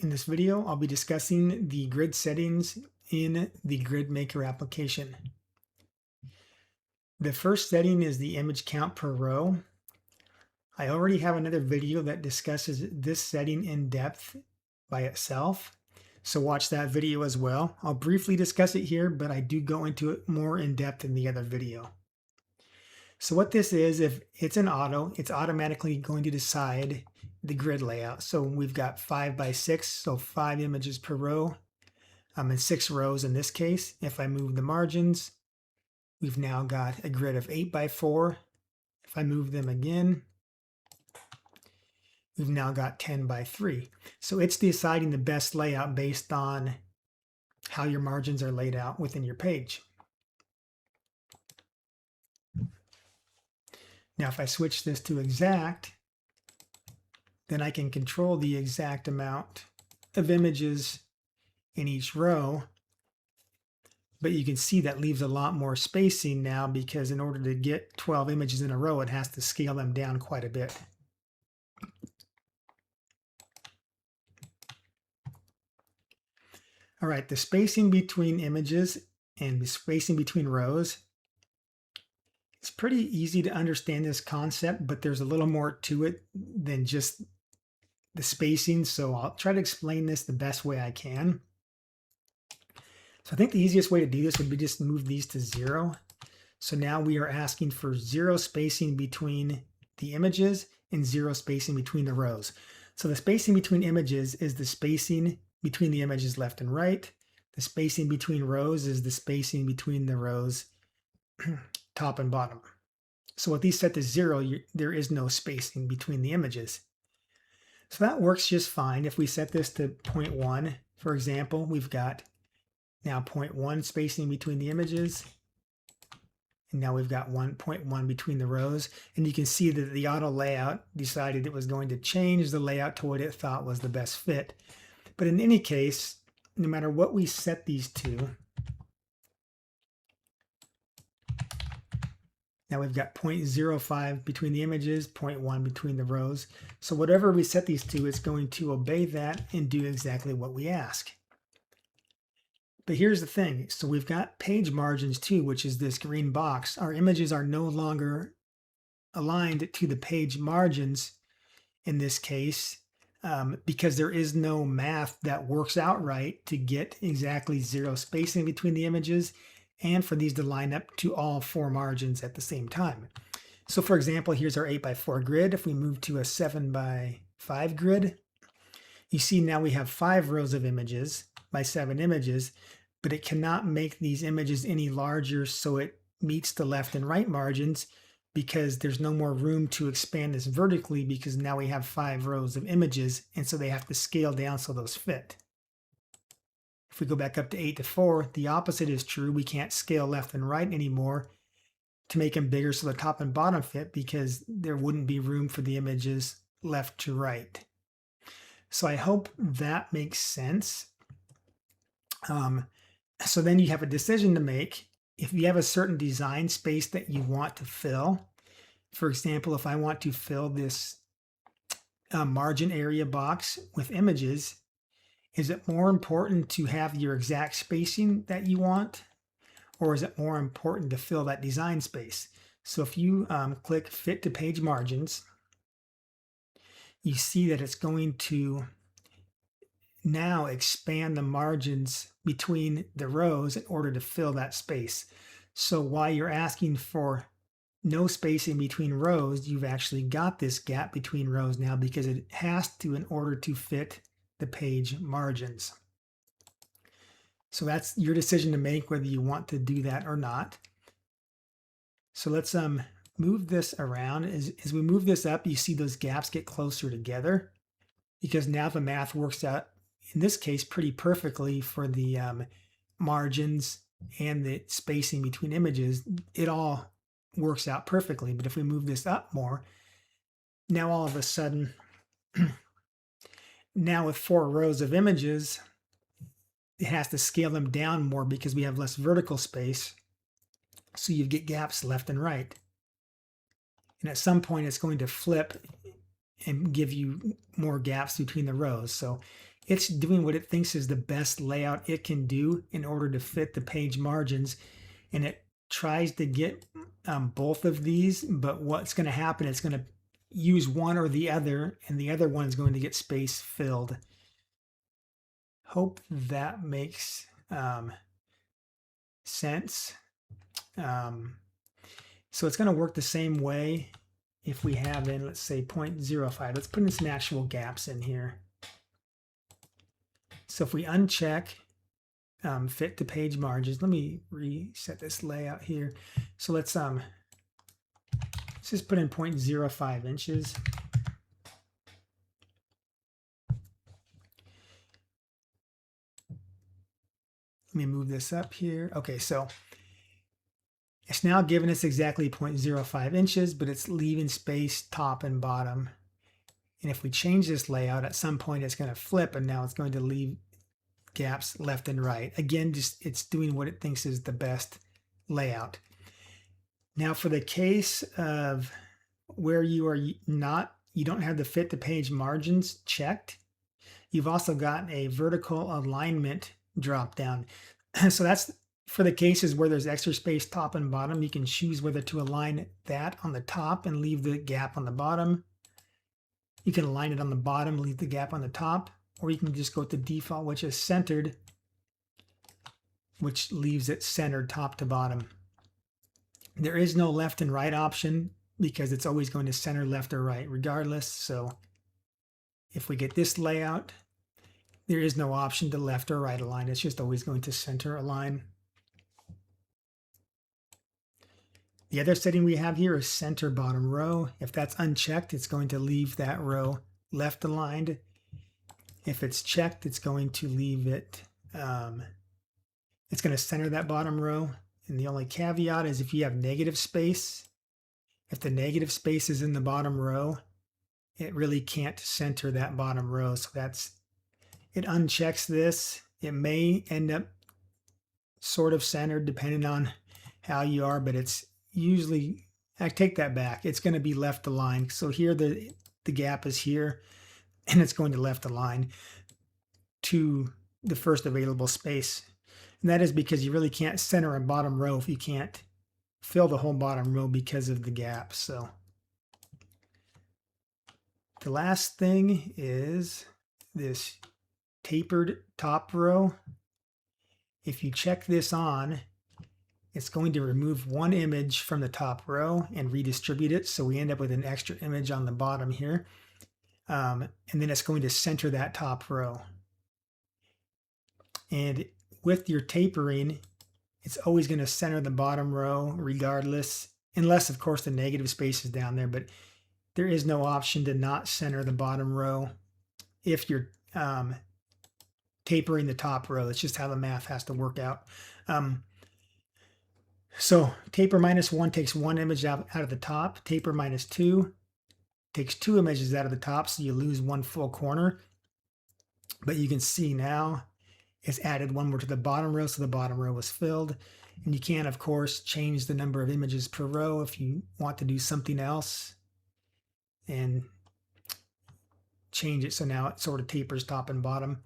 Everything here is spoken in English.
In this video, I'll be discussing the grid settings in the Grid Maker application. The first setting is the image count per row. I already have another video that discusses this setting in depth by itself, so watch that video as well. I'll briefly discuss it here, but I do go into it more in depth in the other video. So what this is, if it's an auto, it's automatically going to decide the grid layout. So we've got 5 by 6, so 5 images per row, and 6 rows in this case. If I move the margins, we've now got a grid of 8 by 4. If I move them again, we've now got 10 by 3. So it's deciding the best layout based on how your margins are laid out within your page. Now, if I switch this to exact, then I can control the exact amount of images in each row. But you can see that leaves a lot more spacing now, because in order to get 12 images in a row, it has to scale them down quite a bit. All right, the spacing between images and the spacing between rows. It's pretty easy to understand this concept, but there's a little more to it than just the spacing. So I'll try to explain this the best way I can. So I think the easiest way to do this would be just move these to 0. So now we are asking for 0 spacing between the images and 0 spacing between the rows. So the spacing between images is the spacing between the images left and right. The spacing between rows is the spacing between the rows top and bottom. So with these set to 0, there is no spacing between the images. So that works just fine. If we set this to 0.1, for example, we've got now 0.1 spacing between the images. And now we've got 1.1 between the rows. And you can see that the auto layout decided it was going to change the layout to what it thought was the best fit. But in any case, no matter what we set these to, now we've got 0.05 between the images, 0.1 between the rows. So whatever we set these to, it's going to obey that and do exactly what we ask. But here's the thing. So we've got page margins too, which is this green box. Our images are no longer aligned to the page margins in this case, because there is no math that works out right to get exactly 0 spacing between the images and for these to line up to all 4 margins at the same time. So for example, here's our 8 by 4 grid. If we move to a 7 by 5 grid, you see now we have 5 rows of images by 7 images, but it cannot make these images any larger so it meets the left and right margins, because there's no more room to expand this vertically, because now we have 5 rows of images, and so they have to scale down so those fit. If we go back up to 8 to 4, the opposite is true. We can't scale left and right anymore to make them bigger so the top and bottom fit, because there wouldn't be room for the images left to right. So I hope that makes sense. So then you have a decision to make. If you have a certain design space that you want to fill, for example, if I want to fill this margin area box with images, is it more important to have your exact spacing that you want, or is it more important to fill that design space? So if you click Fit to Page Margins, you see that it's going to now expand the margins between the rows in order to fill that space. So while you're asking for no spacing between rows, you've actually got this gap between rows now, because it has to in order to fit the page margins. So that's your decision to make, whether you want to do that or not. So let's move this around. As we move this up, you see those gaps get closer together, because now the math works out in this case pretty perfectly for the margins and the spacing between images. It all works out perfectly. But if we move this up more, now all of a sudden, now with 4 rows of images, it has to scale them down more because we have less vertical space. So you get gaps left and right. And at some point, it's going to flip and give you more gaps between the rows. So It's doing what it thinks is the best layout it can do in order to fit the page margins, and it tries to get both of these, but what's going to happen, it's going to use one or the other, and the other one is going to get space filled. Hope that makes sense. So it's going to work the same way if we have in, let's say, 0.05. Let's put in some actual gaps in here. So if we uncheck fit to page margins, let me reset this layout here. So let's just put in 0.05 inches. Let me move this up here. Okay, so it's now giving us exactly 0.05 inches, but it's leaving space top and bottom. And if we change this layout, at some point it's going to flip, and now it's going to leave gaps left and right. Again, just it's doing what it thinks is the best layout. Now for the case of where you don't have the fit to page margins checked, you've also got a vertical alignment drop down. So that's for the cases where there's extra space top and bottom. You can choose whether to align that on the top and leave the gap on the bottom. You can align it on the bottom, leave the gap on the top, or you can just go to default, which is centered, which leaves it centered top to bottom. There is no left and right option because it's always going to center left or right regardless. So if we get this layout, there is no option to left or right align. It's just always going to center align. The other setting we have here is center bottom row. If that's unchecked, it's going to leave that row left aligned. If it's checked, it's going to leave it, it's going to center that bottom row. And the only caveat is if you have negative space, if the negative space is in the bottom row, it really can't center that bottom row. So it unchecks this. It may end up sort of centered depending on how you are, but it's usually, I take that back. It's going to be left aligned. So here the gap is here, and it's going to left align to the first available space. And that is because you really can't center a bottom row if you can't fill the whole bottom row because of the gap. So the last thing is this tapered top row. If you check this on, it's going to remove one image from the top row and redistribute it. So we end up with an extra image on the bottom here. And then it's going to center that top row. And with your tapering, it's always going to center the bottom row regardless, unless of course the negative space is down there, but there is no option to not center the bottom row if you're tapering the top row. It's just how the math has to work out. So taper -1 takes one image out of the top. Taper -2 takes two images out of the top, so you lose one full corner. But you can see now it's added one more to the bottom row, so the bottom row was filled. And you can, of course, change the number of images per row if you want to do something else and change it so now it sort of tapers top and bottom.